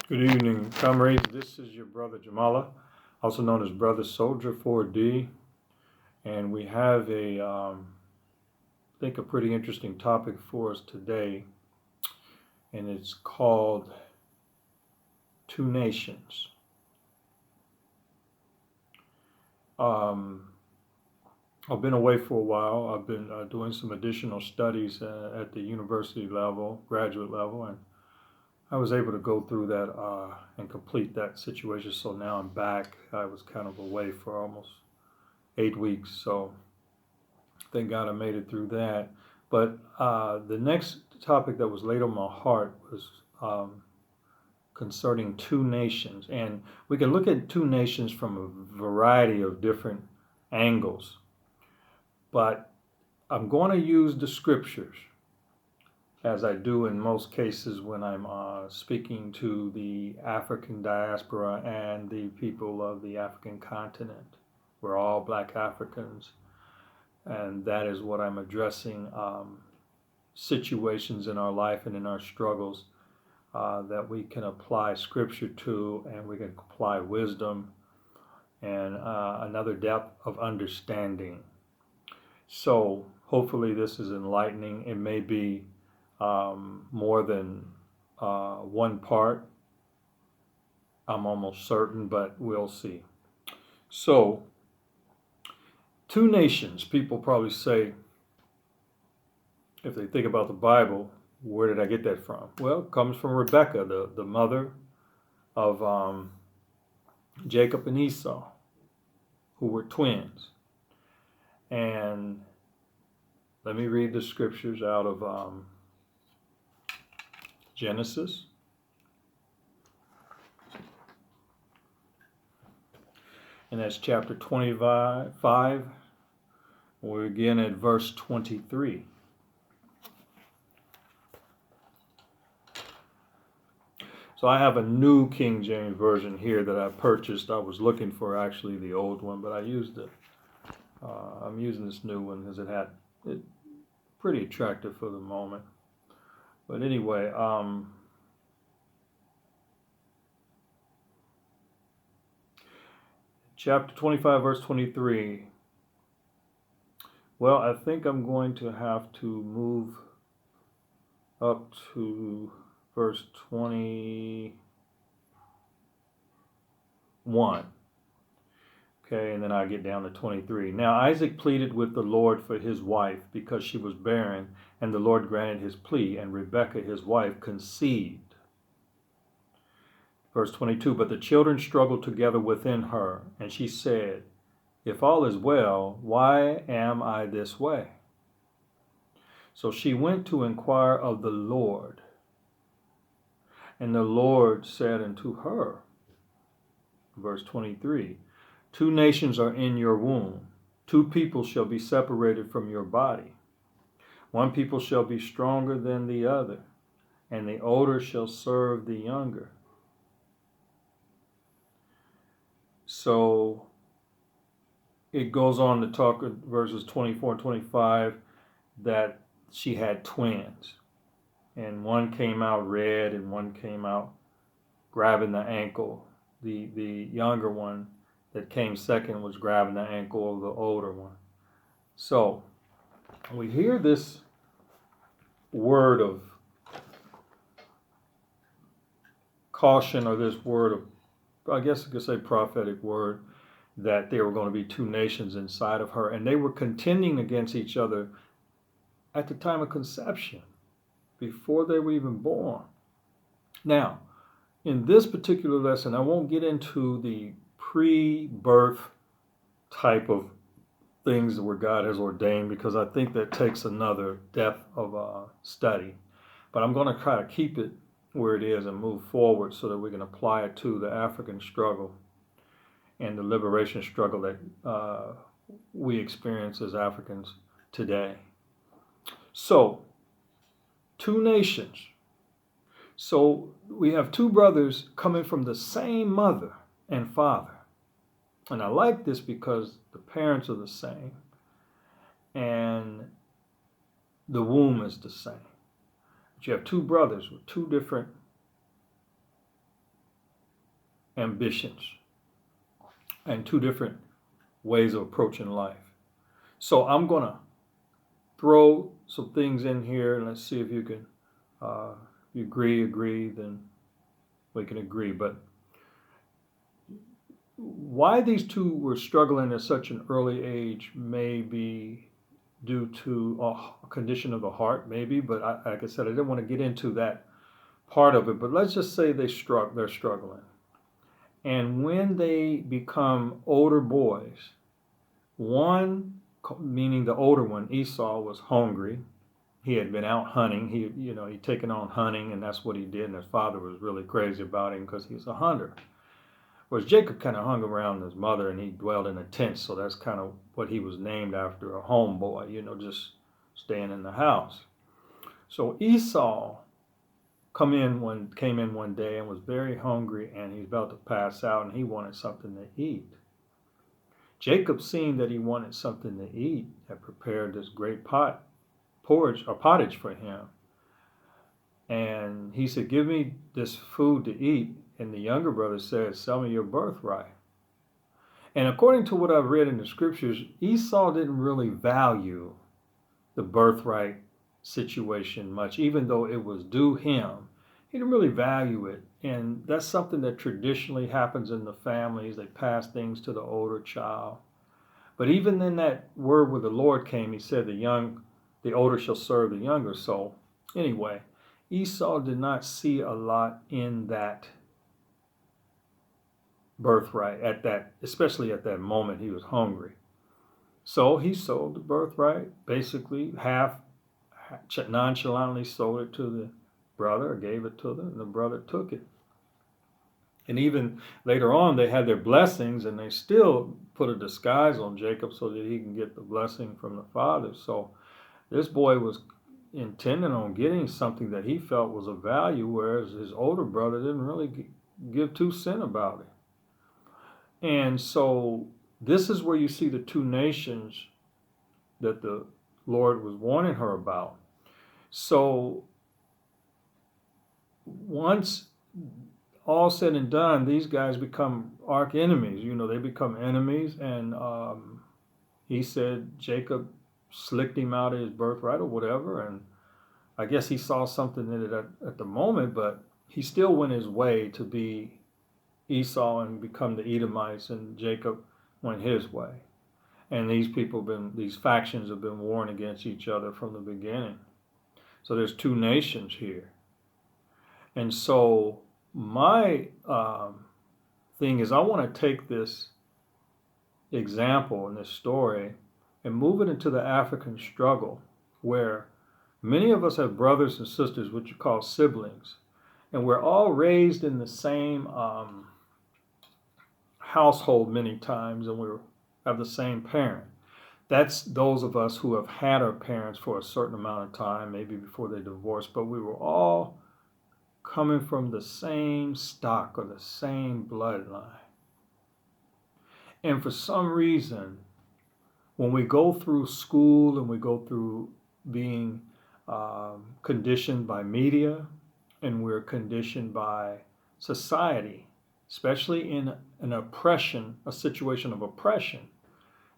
Good evening, comrades. This is your brother Jamala, also known as Brother Soldier 4D, and we have I think a pretty interesting topic for us today, and it's called Two Nations. I've been away for a while. I've been doing some additional studies at the university level, graduate level, and I was able to go through that and complete that situation. So now I'm back. I was kind of away for almost 8 weeks. So thank God I made it through that. But the next topic that was laid on my heart was concerning two nations. And we can look at two nations from a variety of different angles. But I'm going to use the scriptures, as I do in most cases when I'm speaking to the African diaspora and the people of the African continent. We're all black Africans, and that is what I'm addressing, situations in our life and in our struggles that we can apply scripture to, and we can apply wisdom and another depth of understanding. So hopefully this is enlightening. It may be more than one part, I'm almost certain, but we'll see. So, two nations, people probably say, if they think about the Bible, where did I get that from? Well, it comes from Rebecca, the mother of Jacob and Esau, who were twins. And let me read the scriptures out of Genesis. And that's chapter 25. We're again at verse 23. So I have a new King James Version here that I purchased. I was looking for actually the old one, but I used it. I'm using this new one because it's pretty attractive for the moment. But anyway, chapter 25, verse 23. Well, I think I'm going to have to move up to verse 21. Okay, and then I get down to 23. Now Isaac pleaded with the Lord for his wife because she was barren, and the Lord granted his plea, and Rebekah, his wife, conceived. Verse 22, but the children struggled together within her, and she said, if all is well, why am I this way? So she went to inquire of the Lord. And the Lord said unto her, verse 23, two nations are in your womb, two people shall be separated from your body. One people shall be stronger than the other, and the older shall serve the younger. So it goes on to talk in verses 24 and 25 that she had twins. And one came out red and one came out grabbing the ankle. The younger one that came second was grabbing the ankle of the older one. So we hear this word of caution, or this word of, I guess you could say prophetic word, that there were going to be two nations inside of her, and they were contending against each other at the time of conception, before they were even born. Now, in this particular lesson, I won't get into the pre-birth type of things where God has ordained, because I think that takes another depth of study. But I'm going to try to keep it where it is and move forward so that we can apply it to the African struggle and the liberation struggle that we experience as Africans today. So, two nations. So we have two brothers coming from the same mother and father. And I like this because the parents are the same and the womb is the same. But you have two brothers with two different ambitions and two different ways of approaching life. So I'm going to throw some things in here, and let's see if you can, if you agree, then we can agree. But why these two were struggling at such an early age may be due to a condition of the heart, maybe, but like I said, I didn't want to get into that part of it, but let's just say they're struggling. And when they become older boys, one, meaning the older one, Esau, was hungry. He had been out hunting. He'd taken on hunting, and that's what he did. And his father was really crazy about him because he was a hunter. Whereas Jacob kind of hung around his mother, and he dwelled in a tent. So that's kind of what he was named after, a homeboy, just staying in the house. So Esau came in one day and was very hungry, and he's about to pass out, and he wanted something to eat. Jacob, seeing that he wanted something to eat, had prepared this great pottage for him. And he said, "Give me this food to eat." And the younger brother said, "Sell me your birthright." And according to what I've read in the scriptures, Esau didn't really value the birthright situation much, even though it was due him. He didn't really value it. And that's something that traditionally happens in the families. They pass things to the older child. But even in that word where the Lord came, he said the older shall serve the younger. So anyway, Esau did not see a lot in that birthright especially at that moment. He was hungry. So he sold the birthright, basically half nonchalantly sold it to the brother, or gave it to them, and the brother took it. And even later on, they had their blessings, and they still put a disguise on Jacob so that he can get the blessing from the father. So this boy was intending on getting something that he felt was of value, whereas his older brother didn't really give 2 cents about it. And so this is where you see the two nations that the Lord was warning her about. So once all said and done, these guys become arch enemies. They become enemies. And he said Jacob slicked him out of his birthright or whatever. And I guess he saw something in it at the moment, but he still went his way to be Esau and become the Edomites, and Jacob went his way. And these factions have been warring against each other from the beginning. So there's two nations here. And so my thing is, I want to take this example in this story and move it into the African struggle, where many of us have brothers and sisters, which you call siblings, and we're all raised in the same household many times, and we have the same parent. That's those of us who have had our parents for a certain amount of time, maybe before they divorced, but we were all coming from the same stock or the same bloodline. And for some reason, when we go through school and we go through being conditioned by media, and we're conditioned by society, especially in a situation of oppression,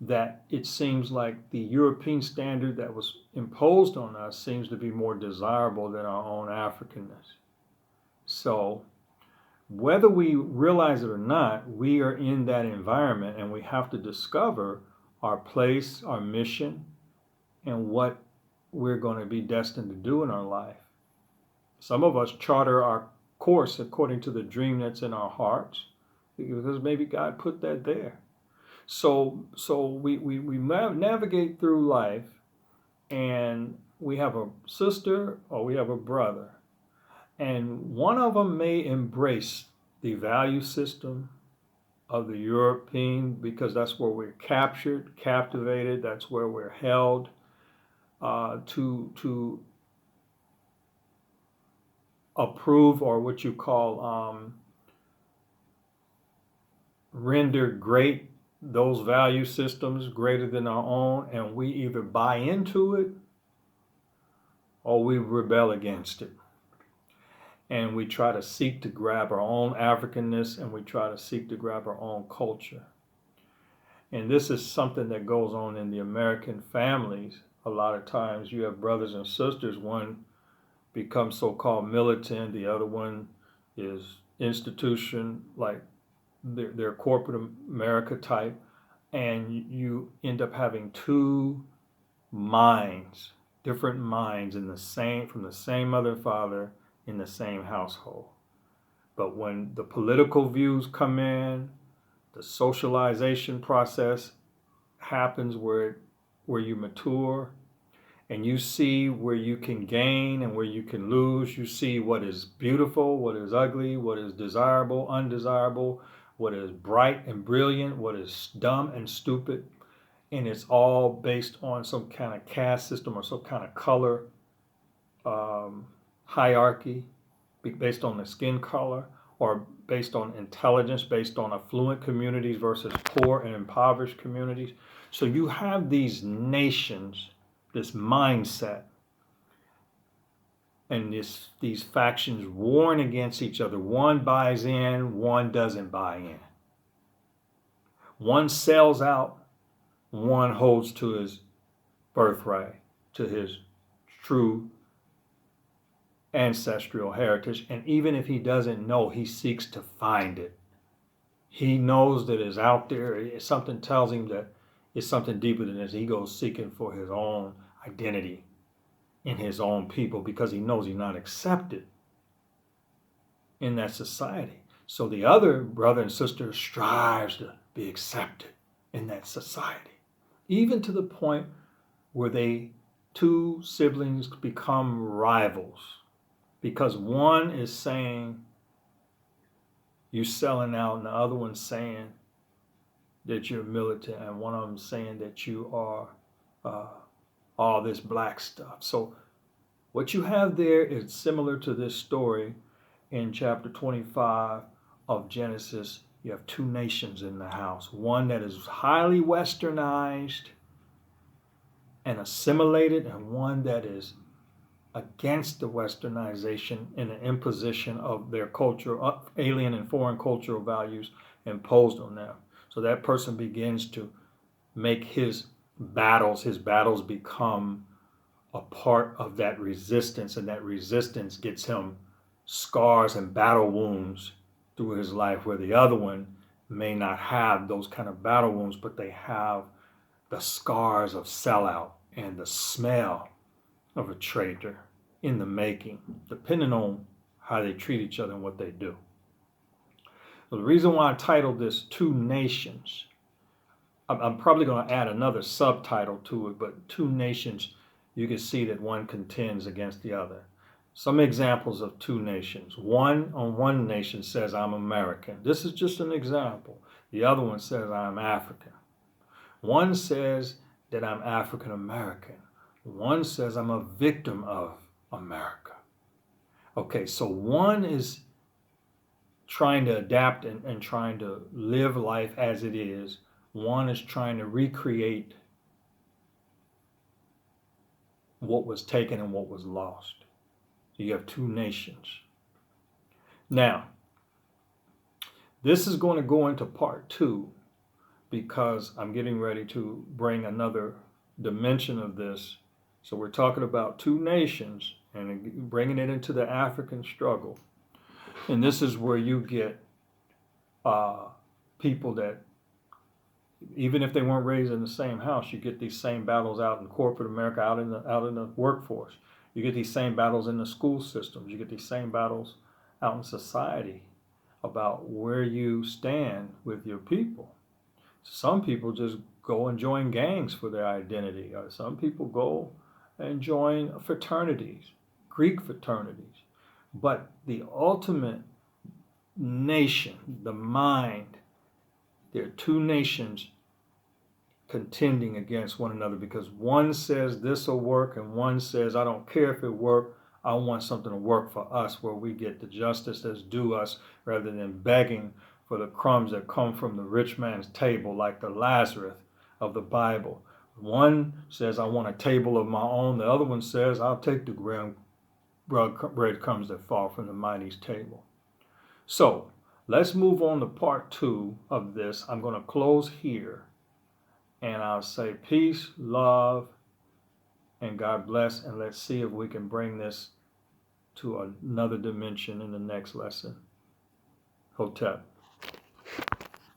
that it seems like the European standard that was imposed on us seems to be more desirable than our own Africanness. So whether we realize it or not, we are in that environment, and we have to discover our place, our mission, and what we're going to be destined to do in our life. Some of us charter our course according to the dream that's in our hearts, because maybe God put that there. So we navigate through life, and we have a sister or we have a brother, and one of them may embrace the value system of the European, because that's where we're captivated, that's where we're held to approve, or what you call render great those value systems greater than our own, and we either buy into it or we rebel against it. and we try to seek to grab our own Africanness, and we try to seek to grab our own culture. And this is something that goes on in the American families. A lot of times you have brothers and sisters, one becomes so-called militant, the other one is institution, like they're corporate America type, and you end up having two minds, different minds in the same, from the same mother and father in the same household. But when the political views come in, the socialization process happens where you mature and you see where you can gain and where you can lose. You see what is beautiful, what is ugly, what is desirable, undesirable, what is bright and brilliant, what is dumb and stupid. And it's all based on some kind of caste system or some kind of color hierarchy, based on the skin color, or based on intelligence, based on affluent communities versus poor and impoverished communities. So you have these nations, this mindset, and these factions warring against each other. One buys in, one doesn't buy in. One sells out, one holds to his birthright, to his true ancestral heritage. And even if he doesn't know, he seeks to find it. He knows that it's out there. Something tells him that it's something deeper than this. He goes seeking for his own identity in his own people because he knows he's not accepted in that society. So the other brother and sister strives to be accepted in that society, even to the point where two siblings become rivals because one is saying you're selling out and the other one's saying that you're militant, and one of them saying that you are all this black stuff. So what you have there is similar to this story in chapter 25 of Genesis. You have two nations in the house, one that is highly westernized and assimilated, and one that is against the westernization and the imposition of their culture, alien and foreign cultural values imposed on them. So that person begins to make his battles become a part of that resistance, and that resistance gets him scars and battle wounds through his life, where the other one may not have those kind of battle wounds, but they have the scars of sellout and the smell of a traitor in the making, depending on how they treat each other and what they do. So the reason why I titled this Two Nations, I'm probably going to add another subtitle to it, but two nations, you can see that one contends against the other. Some examples of two nations. One nation says, I'm American. This is just an example. The other one says, I'm African. One says that I'm African American. One says I'm a victim of America. Okay, so one is trying to adapt and trying to live life as it is. One is trying to recreate what was taken and what was lost. So you have two nations. Now, this is going to go into part 2 because I'm getting ready to bring another dimension of this. So we're talking about two nations and bringing it into the African struggle. And this is where you get people that, even if they weren't raised in the same house, you get these same battles out in corporate America, out in the workforce. You get these same battles in the school systems. You get these same battles out in society about where you stand with your people. Some people just go and join gangs for their identity. Or some people go and join fraternities, Greek fraternities. But the ultimate nation, the mind, there are two nations contending against one another because one says this will work and one says, I don't care if it works. I want something to work for us where we get the justice that's due us rather than begging for the crumbs that come from the rich man's table, like the Lazarus of the Bible. One says, I want a table of my own. The other one says, I'll take the breadcrumbs that fall from the mighty's table. So let's move on to part 2 of this. I'm going to close here, and I'll say peace, love, and God bless, and let's see if we can bring this to another dimension in the next lesson. Hotep.